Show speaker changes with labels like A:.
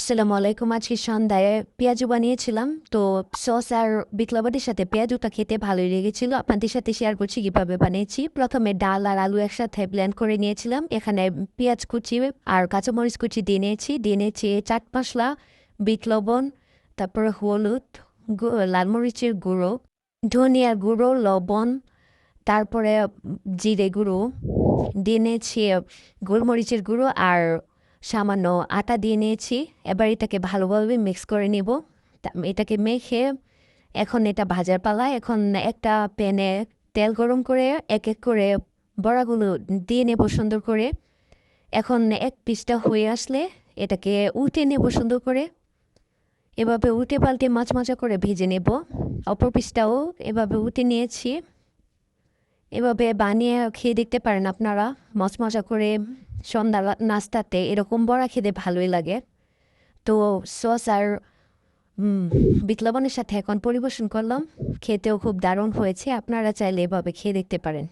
A: আসসালামু আলাইকুম। আজকে সন্ধ্যায় পেঁয়াজু বানিয়েছিলাম। তো সস আর বিট লবণের সাথে পেঁয়াজুটা খেতে ভালোই লেগেছিল। আপনাদের সাথে শেয়ার করছি কীভাবে বানিয়েছি। প্রথমে ডাল আর আলু একসাথে ব্লেন্ড করে নিয়েছিলাম। এখানে পেঁয়াজ কুচি আর কাঁচামরিচ কুচি দিয়ে নিয়েছি চাট মশলা, বিট লবণ, তারপরে হলুদ, লাল মরিচের গুঁড়ো, ধনিয়ার গুঁড়ো, লবণ, তারপরে জিরে গুঁড়ো দিয়ে নিয়েছি, গোলমরিচের গুঁড়ো আর সামান্য আটা দিয়ে নিয়েছি। এবার এটাকে ভালোভাবে মিক্স করে নেব। এটাকে মেখে এখন এটা ভাজার পালা। এখন একটা প্যানে তেল গরম করে এক এক করে বড়াগুলো দিয়ে নেব সুন্দর করে। এখন এক পিসটা হয়ে আসলে এটাকে উল্টে নেব সুন্দর করে। এভাবে উল্টে পাল্টে মাঝা করে ভেজে নেব। অপর পিসটাও এভাবে উল্টে নিয়েছি। এভাবে বানিয়ে খেয়ে দেখতে পারেন আপনারা, মচমচা করে সন্ধ্যা নাস্তাতে এরকম বড়া খেতে ভালোই লাগে। তো সস আর বিট লবণের সাথে এখন পরিবেশন করলাম। খেতেও খুব দারুণ হয়েছে। আপনারা চাইলে এভাবে খেয়ে দেখতে পারেন।